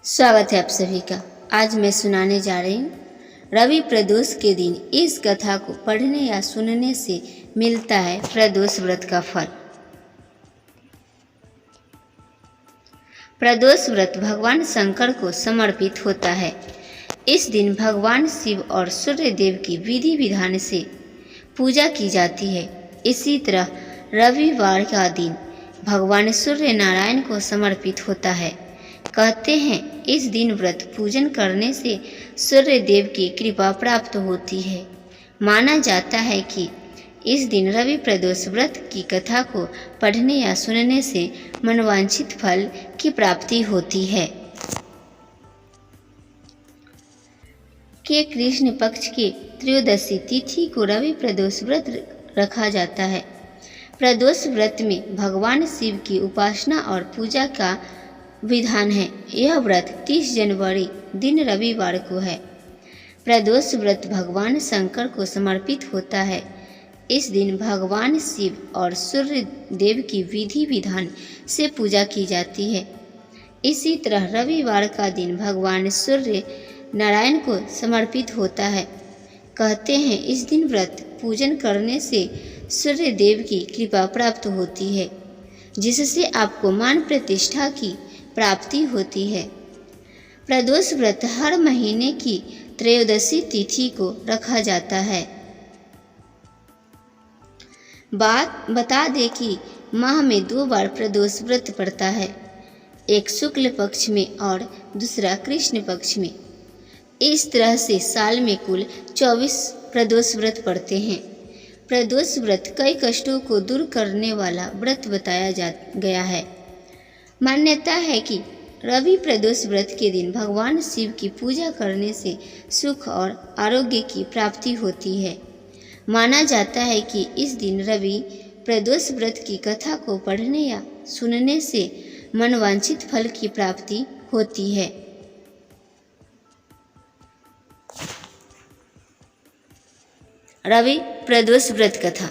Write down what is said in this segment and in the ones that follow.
स्वागत है आप सभी का। आज मैं सुनाने जा रही हूँ रवि प्रदोष के दिन इस कथा को पढ़ने या सुनने से मिलता है प्रदोष व्रत का फल। प्रदोष व्रत भगवान शंकर को समर्पित होता है। इस दिन भगवान शिव और सूर्य देव की विधि विधान से पूजा की जाती है। इसी तरह रविवार का दिन भगवान सूर्य नारायण को समर्पित होता है। कहते हैं इस दिन व्रत पूजन करने से सूर्य देव की कृपा प्राप्त होती है। माना जाता है कि इस दिन रवि प्रदोष व्रत की कथा को पढ़ने या सुनने से मनवांछित फल की प्राप्ति होती है। कृष्ण पक्ष की त्रयोदशी तिथि को रवि प्रदोष व्रत रखा जाता है। प्रदोष व्रत में भगवान शिव की उपासना और पूजा का विधान है। यह व्रत 30 जनवरी दिन रविवार को है। प्रदोष व्रत भगवान शंकर को समर्पित होता है। इस दिन भगवान शिव और सूर्य देव की विधि विधान से पूजा की जाती है। इसी तरह रविवार का दिन भगवान सूर्य नारायण को समर्पित होता है। कहते हैं इस दिन व्रत पूजन करने से सूर्य देव की कृपा प्राप्त होती है, जिससे आपको मान प्रतिष्ठा की प्राप्ति होती है। प्रदोष व्रत हर महीने की त्रयोदशी तिथि को रखा जाता है। बता दें कि माह में 2 बार प्रदोष व्रत पड़ता है, एक शुक्ल पक्ष में और दूसरा कृष्ण पक्ष में। इस तरह से साल में कुल 24 प्रदोष व्रत पड़ते हैं। प्रदोष व्रत कई कष्टों को दूर करने वाला व्रत बताया गया है। मान्यता है कि रवि प्रदोष व्रत के दिन भगवान शिव की पूजा करने से सुख और आरोग्य की प्राप्ति होती है। माना जाता है कि इस दिन रवि प्रदोष व्रत की कथा को पढ़ने या सुनने से मनवांछित फल की प्राप्ति होती है। रवि प्रदोष व्रत कथा।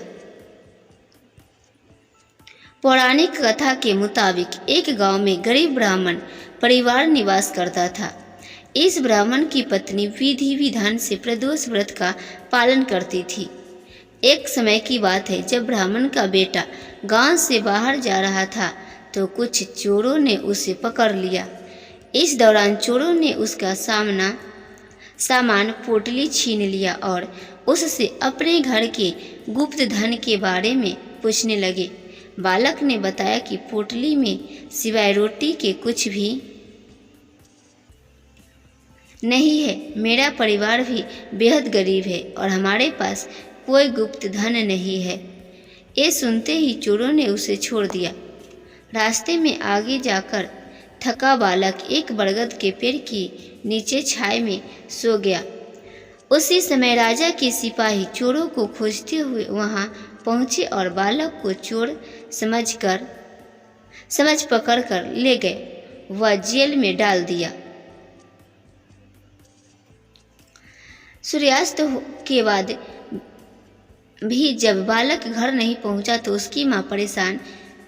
पौराणिक कथा के मुताबिक एक गांव में गरीब ब्राह्मण परिवार निवास करता था। इस ब्राह्मण की पत्नी विधि विधान से प्रदोष व्रत का पालन करती थी। एक समय की बात है, जब ब्राह्मण का बेटा गांव से बाहर जा रहा था तो कुछ चोरों ने उसे पकड़ लिया। इस दौरान चोरों ने उसका सामान पोटली छीन लिया और उससे अपने घर के गुप्त धन के बारे में पूछने लगे। बालक ने बताया कि पोटली में सिवाय रोटी के कुछ भी नहीं है। मेरा परिवार भी बेहद गरीब है और हमारे पास कोई गुप्त धन नहीं है। ये सुनते ही चोरों ने उसे छोड़ दिया। रास्ते में आगे जाकर थका बालक एक बरगद के पेड़ की नीचे छाए में सो गया। उसी समय राजा के सिपाही चोरों को खोजते हुए वहां पहुंचे और बालक को चोर समझ पकड़ कर ले गए। वह जेल में डाल दिया। सूर्यास्त के बाद भी जब बालक घर नहीं पहुंचा तो उसकी मां परेशान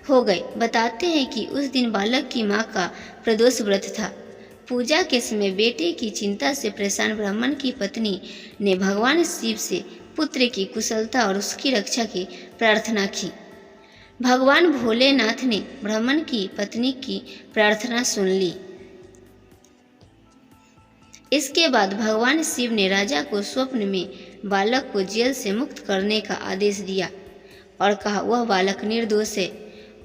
हो गई। बताते हैं कि उस दिन बालक की मां का प्रदोष व्रत था। पूजा के समय बेटे की चिंता से परेशान ब्राह्मण की पत्नी ने भगवान शिव से पुत्र की कुशलता और उसकी रक्षा की प्रार्थना की। भगवान भोलेनाथ ने ब्राह्मण की पत्नी की प्रार्थना सुन ली। इसके बाद भगवान शिव ने राजा को स्वप्न में बालक को जेल से मुक्त करने का आदेश दिया और कहा, वह बालक निर्दोष है,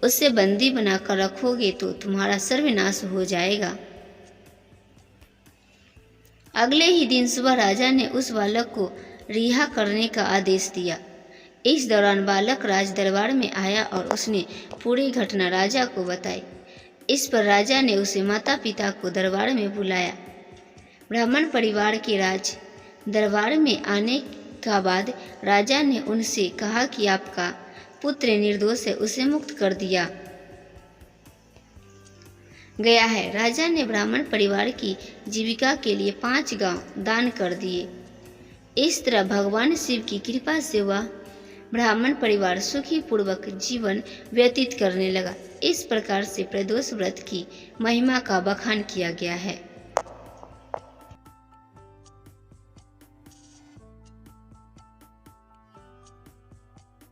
उसे बंदी बनाकर रखोगे तो तुम्हारा सर्वनाश हो जाएगा। अगले ही दिन सुबह राजा ने उस बालक को रिहा करने का आदेश दिया। इस दौरान बालक राज दरबार में आया और उसने पूरी घटना राजा को बताई। इस पर राजा ने उसे माता पिता को दरबार में बुलाया। ब्राह्मण परिवार के राज दरबार में आने का बाद राजा ने उनसे कहा कि आपका पुत्र निर्दोष है, उसे मुक्त कर दिया गया है। राजा ने ब्राह्मण परिवार की जीविका के लिए 5 गांव दान कर दिए। इस तरह भगवान शिव की कृपा से वह ब्राह्मण परिवार सुखी पूर्वक जीवन व्यतीत करने लगा। इस प्रकार से प्रदोष व्रत की महिमा का बखान किया गया है।